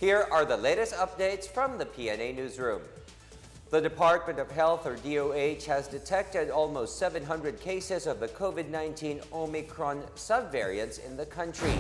Here are the latest updates from the Pna Newsroom. The Department of Health, or DOH, has detected almost 700 cases of the COVID-19 Omicron subvariants in the country.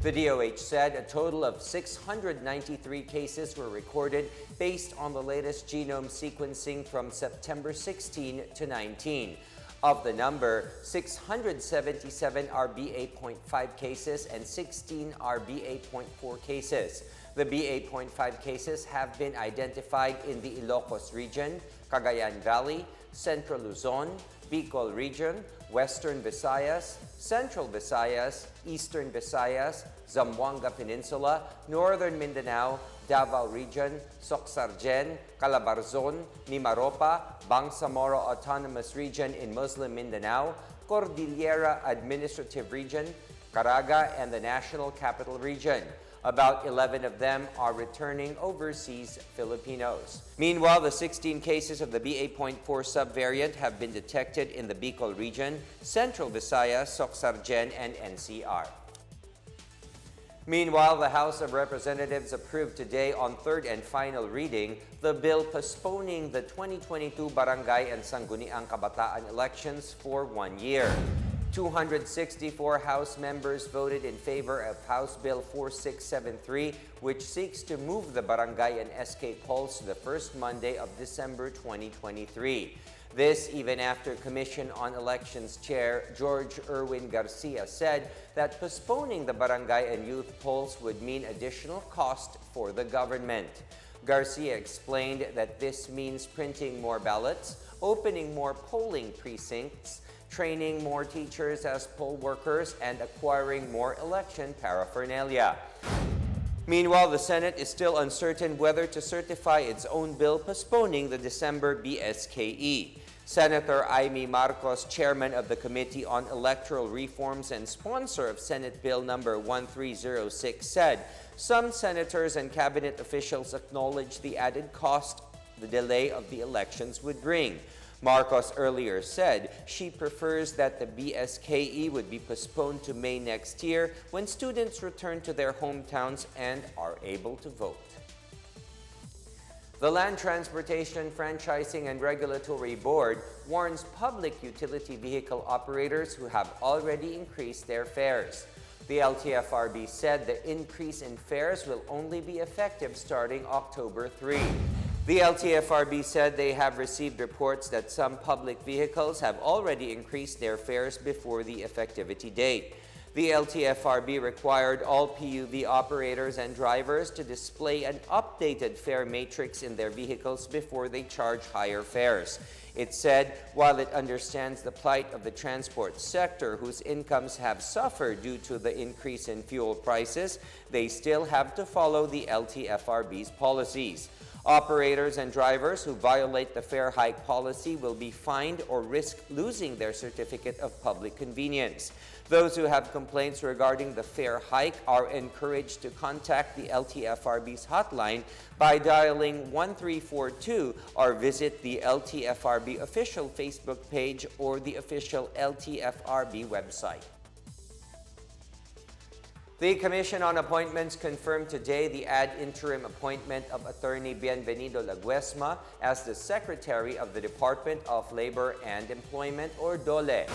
The DOH said a total of 693 cases were recorded based on the latest genome sequencing from September 16 to 19. Of the number, 677 are BA.5 cases and 16 are BA.4 cases. The BA.5 cases have been identified in the Ilocos region, Cagayan Valley, Central Luzon, Bicol region, Western Visayas, Central Visayas, Eastern Visayas, Zamboanga Peninsula, Northern Mindanao, Davao region, Soxargen, Calabarzon, Mimaropa, Bangsamoro Autonomous Region in Muslim Mindanao, Cordillera Administrative Region, Caraga, and the National Capital Region. About 11 of them are returning overseas Filipinos. Meanwhile, the 16 cases of the BA.4 subvariant have been detected in the Bicol region, Central Visayas, Soxargen, and NCR. Meanwhile, the House of Representatives approved today on third and final reading the bill postponing the 2022 Barangay and Sangguniang Kabataan elections for 1 year. 264 House members voted in favor of House Bill 4673, which seeks to move the barangay and SK polls to the first Monday of December 2023. This even after Commission on Elections Chair George Erwin Garcia said that postponing the barangay and youth polls would mean additional cost for the government. Garcia explained that this means printing more ballots, opening more polling precincts, training more teachers as poll workers, and acquiring more election paraphernalia. Meanwhile, the Senate is still uncertain whether to certify its own bill postponing the December BSKE. Senator Imee Marcos, chairman of the Committee on Electoral Reforms and sponsor of Senate Bill number 1306, said some senators and cabinet officials acknowledge the added cost the delay of the elections would bring. Marcos earlier said she prefers that the BSKE would be postponed to May next year when students return to their hometowns and are able to vote. The Land Transportation, Franchising and Regulatory Board warns public utility vehicle operators who have already increased their fares. The LTFRB said the increase in fares will only be effective starting October 3. The LTFRB said they have received reports that some public vehicles have already increased their fares before the effectivity date. The LTFRB required all PUV operators and drivers to display an updated fare matrix in their vehicles before they charge higher fares. It said, while it understands the plight of the transport sector whose incomes have suffered due to the increase in fuel prices, they still have to follow the LTFRB's policies. Operators and drivers who violate the fare hike policy will be fined or risk losing their certificate of public convenience. Those who have complaints regarding the fare hike are encouraged to contact the LTFRB's hotline by dialing 1342 or visit the LTFRB official Facebook page or the official LTFRB website. The Commission on Appointments confirmed today the ad interim appointment of Attorney Bienvenido Laguesma as the Secretary of the Department of Labor and Employment, or DOLE.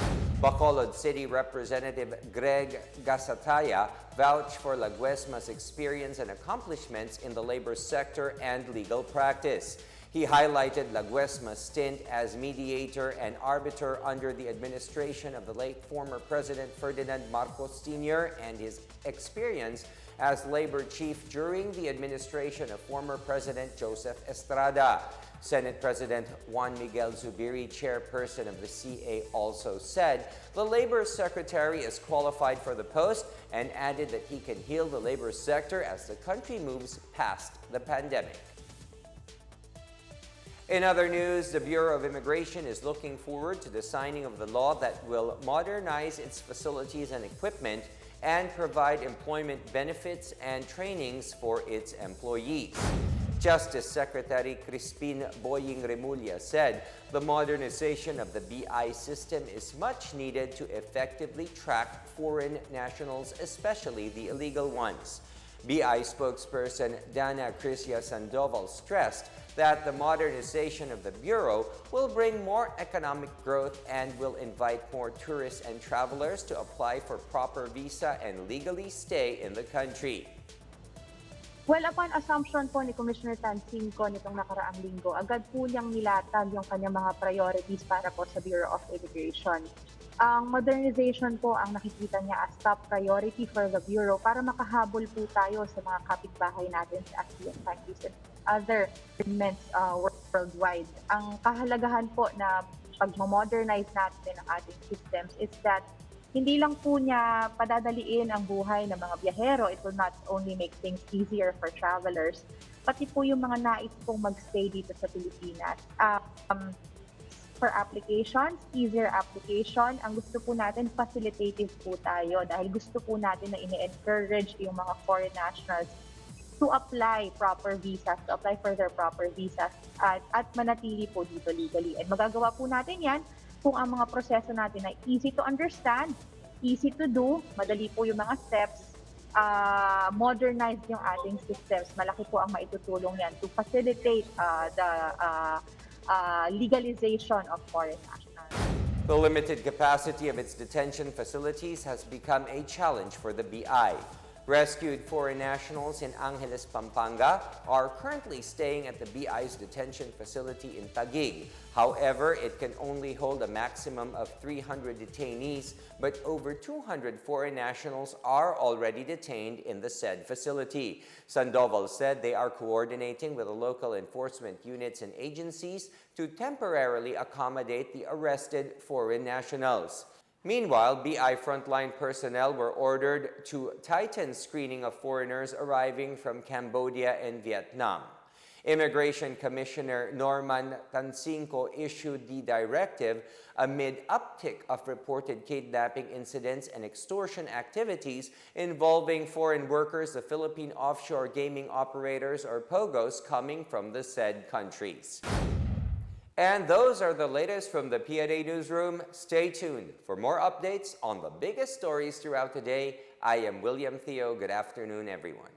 Bacolod City Representative Greg Gasataya vouched for Laguesma's experience and accomplishments in the labor sector and legal practice. He highlighted Laguesma's stint as mediator and arbiter under the administration of the late former President Ferdinand Marcos Sr. and his experience as labor chief during the administration of former President Joseph Estrada. Senate President Juan Miguel Zubiri, chairperson of the CA, also said the Labor Secretary is qualified for the post and added that he can heal the labor sector as the country moves past the pandemic. In other news, the Bureau of Immigration is looking forward to the signing of the law that will modernize its facilities and equipment and provide employment benefits and trainings for its employees. Justice Secretary Crispin Boying Remulla said the modernization of the BI system is much needed to effectively track foreign nationals, especially the illegal ones. BI spokesperson Dana Sandoval stressed that the modernization of the Bureau will bring more economic growth and will invite more tourists and travelers to apply for proper visa and legally stay in the country. Well, upon assumption po ni Commissioner Tansinco nitong nakaraang linggo, agad po niyang nilatag yung kanyang mga priorities para po sa Bureau of Immigration. Ang modernization po ang nakikita niya as top priority for the Bureau para makahabol po tayo sa mga kapitbahay natin sa ASEAN countries and other governments worldwide. Ang kahalagahan po na pag-modernize natin ang ating systems is that hindi lang po niya padadaliin ang buhay ng mga biyahero. It will not only make things easier for travelers, pati po yung mga nais pong magstay dito sa Pilipinas. For applications, easier application, ang gusto po natin, facilitative po tayo dahil gusto po natin na ini-encourage yung mga foreign nationals to apply proper visas, to apply for their proper visas at manatili po dito legally. And magagawa po natin yan kung ang mga proseso natin ay easy to understand, easy to do, madali po yung mga steps, modernize yung ating systems. Malaki po ang maitutulong yan to facilitate the legalization of foreign nationals. The limited capacity of its detention facilities has become a challenge for the BI. Rescued foreign nationals in Angeles, Pampanga are currently staying at the BI's detention facility in Taguig. However, it can only hold a maximum of 300 detainees, but over 200 foreign nationals are already detained in the said facility. Sandoval said they are coordinating with the local enforcement units and agencies to temporarily accommodate the arrested foreign nationals. Meanwhile, BI frontline personnel were ordered to tighten screening of foreigners arriving from Cambodia and Vietnam. Immigration Commissioner Norman Tansinco issued the directive amid uptick of reported kidnapping incidents and extortion activities involving foreign workers, the Philippine offshore gaming operators or POGOs coming from the said countries. And those are the latest from the Pna Newsroom. Stay tuned for more updates on the biggest stories throughout the day. I am William Theo. Good afternoon, everyone.